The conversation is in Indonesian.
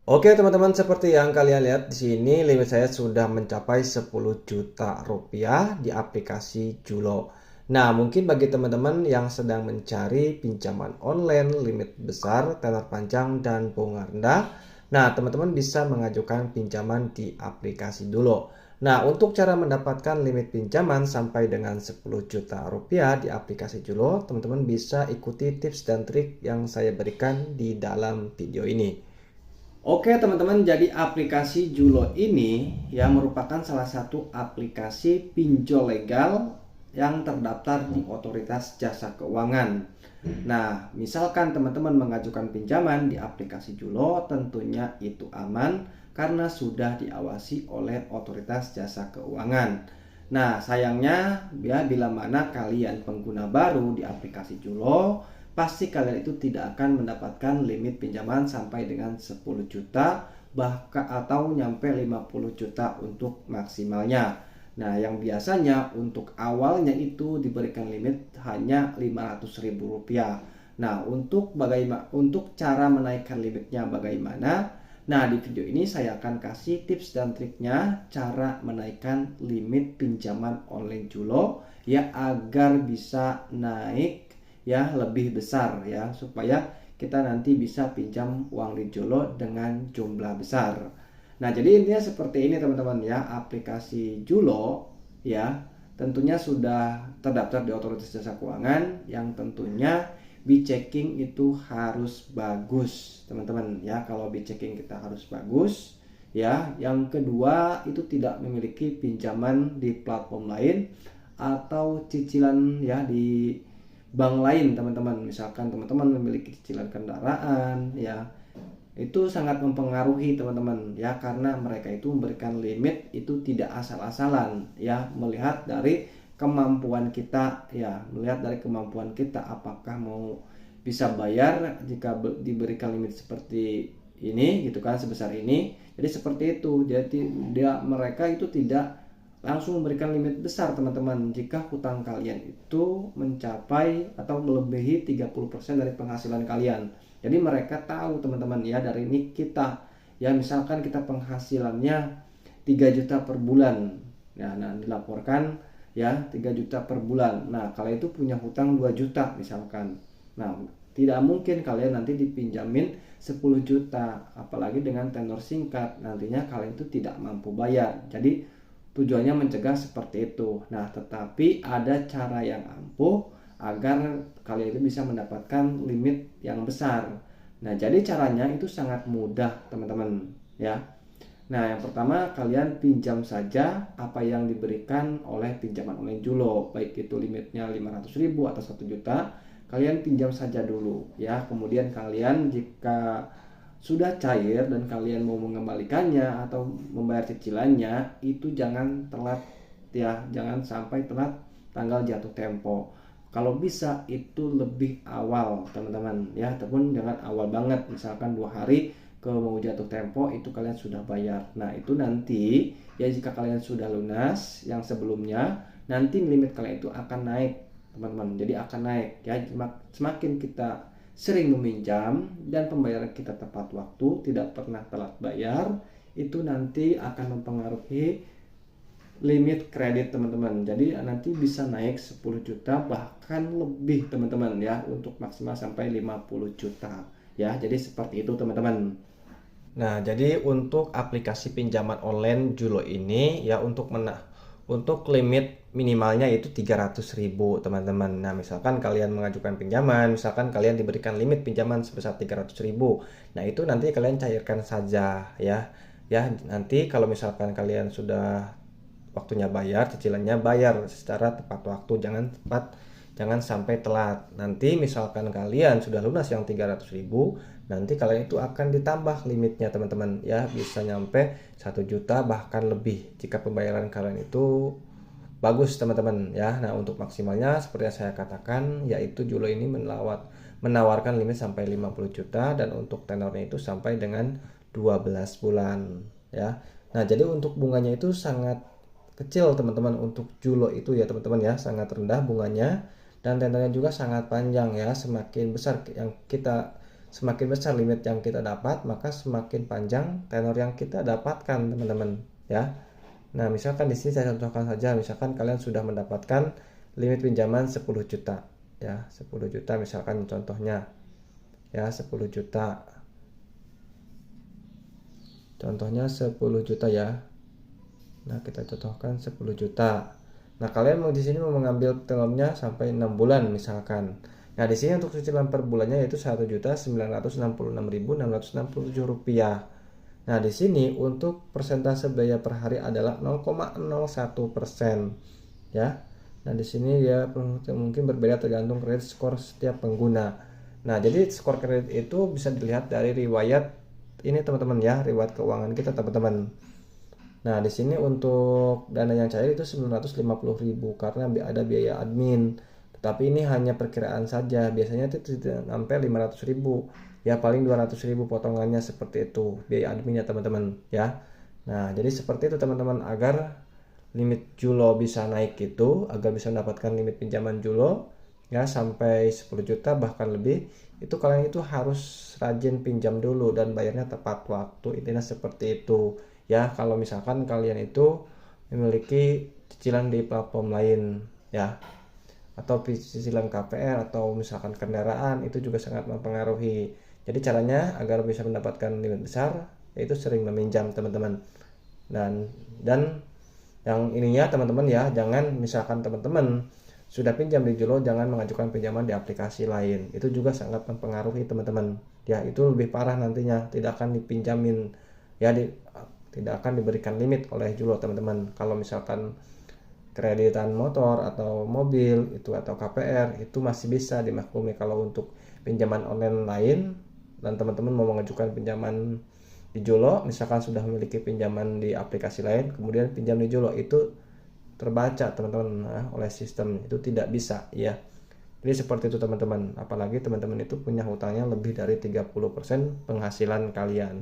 Oke teman-teman, seperti yang kalian lihat di sini limit saya sudah mencapai 10 juta rupiah di aplikasi Julo. Nah, mungkin bagi teman-teman yang sedang mencari pinjaman online limit besar, tenor panjang dan bunga rendah, nah teman-teman bisa mengajukan pinjaman di aplikasi Julo. Nah, untuk cara mendapatkan limit pinjaman sampai dengan 10 juta rupiah di aplikasi Julo, teman-teman bisa ikuti tips dan trik yang saya berikan di dalam video ini. Oke teman-teman, jadi aplikasi Julo ini ya merupakan salah satu aplikasi pinjol legal yang terdaftar di Otoritas Jasa Keuangan. Nah, misalkan teman-teman mengajukan pinjaman di aplikasi Julo, tentunya itu aman karena sudah diawasi oleh Otoritas Jasa Keuangan. Nah, sayangnya ya bila mana kalian pengguna baru di aplikasi Julo, pasti kalian itu tidak akan mendapatkan limit pinjaman sampai dengan 10 juta bahkan atau nyampe 50 juta untuk maksimalnya. Nah, yang biasanya untuk awalnya itu diberikan limit hanya 500.000 rupiah. Nah, untuk cara menaikkan limitnya bagaimana? Nah, di video ini saya akan kasih tips dan triknya cara menaikkan limit pinjaman online Julo ya agar bisa naik ya lebih besar ya supaya kita nanti bisa pinjam uang di Julo dengan jumlah besar. Nah, jadi intinya seperti ini teman-teman ya, aplikasi Julo ya tentunya sudah terdaftar di Otoritas Jasa Keuangan yang tentunya B-checking itu harus bagus teman-teman ya. Kalau B-checking kita harus bagus ya. Yang kedua itu tidak memiliki pinjaman di platform lain atau cicilan ya di bank lain teman-teman. Misalkan teman-teman memiliki cicilan kendaraan ya, itu sangat mempengaruhi teman-teman ya, karena mereka itu memberikan limit itu tidak asal-asalan ya, melihat dari kemampuan kita ya, melihat dari kemampuan kita apakah mau bisa bayar jika diberikan limit seperti ini gitu kan, sebesar ini. Jadi seperti itu, jadi mereka itu tidak langsung memberikan limit besar teman-teman jika hutang kalian itu mencapai atau melebihi 30% dari penghasilan kalian. Jadi mereka tahu teman-teman ya, dari nik kita ya, misalkan kita penghasilannya 3 juta per bulan ya, nah dilaporkan ya 3 juta per bulan. Nah, kalian itu punya hutang 2 juta misalkan. Nah, tidak mungkin kalian nanti dipinjamin 10 juta apalagi dengan tenor singkat, nantinya kalian itu tidak mampu bayar. Jadi tujuannya mencegah seperti itu. Nah, tetapi ada cara yang ampuh agar kalian itu bisa mendapatkan limit yang besar. Nah, jadi caranya itu sangat mudah, teman-teman, ya. Nah, yang pertama kalian pinjam saja apa yang diberikan oleh pinjaman online Julo, baik itu limitnya 500.000 atau 1 juta, kalian pinjam saja dulu, ya. Kemudian kalian jika sudah cair dan kalian mau mengembalikannya atau membayar cicilannya, itu jangan telat ya, jangan sampai telat tanggal jatuh tempo. Kalau bisa itu lebih awal teman-teman ya, ataupun jangan awal banget, misalkan 2 hari ke mau jatuh tempo itu kalian sudah bayar. Nah, itu nanti ya jika kalian sudah lunas yang sebelumnya, nanti limit kalian itu akan naik teman-teman. Jadi akan naik ya, semakin kita sering meminjam dan pembayaran kita tepat waktu, tidak pernah telat bayar, itu nanti akan mempengaruhi limit kredit teman-teman. Jadi nanti bisa naik 10 juta bahkan lebih teman-teman ya, untuk maksimal sampai 50 juta ya. Jadi seperti itu teman-teman. Nah, jadi untuk aplikasi pinjaman online Julo ini ya, untuk limit minimalnya itu 300.000 teman-teman. Nah, misalkan kalian mengajukan pinjaman, misalkan kalian diberikan limit pinjaman sebesar 300.000. Nah, itu nanti kalian cairkan saja ya. Ya, nanti kalau misalkan kalian sudah waktunya bayar, cicilannya bayar secara tepat waktu, jangan sampai telat. Nanti misalkan kalian sudah lunas yang 300.000, nanti kalian itu akan ditambah limitnya teman-teman ya, bisa nyampe 1 juta bahkan lebih jika pembayaran kalian itu bagus teman-teman ya. Nah, untuk maksimalnya seperti yang saya katakan, yaitu Julo ini menawarkan limit sampai 50 juta dan untuk tenornya itu sampai dengan 12 bulan ya. Nah, jadi untuk bunganya itu sangat kecil teman-teman untuk Julo itu ya teman-teman ya, sangat rendah bunganya dan tenornya juga sangat panjang ya. Semakin besar yang kita semakin besar limit yang kita dapat, maka semakin panjang tenor yang kita dapatkan, teman-teman, ya. Nah, misalkan di sini saya contohkan saja, misalkan kalian sudah mendapatkan limit pinjaman 10 juta, ya, 10 juta misalkan contohnya, ya, 10 juta. Contohnya 10 juta ya. Nah, kita contohkan 10 juta. Nah, kalian mau di sini mau mengambil tenornya sampai 6 bulan misalkan. Nah, di sini untuk cicilan per bulannya yaitu Rp1.966.667. Nah, di sini untuk persentase biaya per hari adalah 0,01%, ya. Nah, di sini ya mungkin berbeda tergantung kredit skor setiap pengguna. Nah, jadi skor kredit itu bisa dilihat dari riwayat ini, teman-teman, ya, riwayat keuangan kita, teman-teman. Nah, di sini untuk dana yang cair itu 950.000 karena ada biaya admin. Tetapi ini hanya perkiraan saja. Biasanya itu tidak sampai 500.000. Ya, paling 200.000 potongannya seperti itu biaya adminnya, teman-teman, ya. Nah, jadi seperti itu, teman-teman, agar limit Julo bisa naik itu, agar bisa mendapatkan limit pinjaman Julo ya sampai 10 juta bahkan lebih, itu kalian itu harus rajin pinjam dulu dan bayarnya tepat waktu. Intinya seperti itu. Ya, kalau misalkan kalian itu memiliki cicilan di platform lain, ya, atau cicilan KPR atau misalkan kendaraan, itu juga sangat mempengaruhi. Jadi caranya agar bisa mendapatkan limit besar yaitu sering meminjam, teman-teman. Dan yang ininya, teman-teman, ya, jangan misalkan teman-teman sudah pinjam di Julo, jangan mengajukan pinjaman di aplikasi lain. Itu juga sangat mempengaruhi, teman-teman. Ya, itu lebih parah nantinya, tidak akan dipinjamin, ya, tidak akan diberikan limit oleh Julo, teman-teman. Kalau misalkan kreditan motor atau mobil itu atau KPR itu masih bisa dimaklumi. Kalau untuk pinjaman online lain dan teman-teman mau mengajukan pinjaman di Julo, misalkan sudah memiliki pinjaman di aplikasi lain kemudian pinjam di Julo, itu terbaca, teman-teman, oleh sistem, itu tidak bisa, ya. Jadi seperti itu, teman-teman. Apalagi teman-teman itu punya hutangnya lebih dari 30% penghasilan kalian.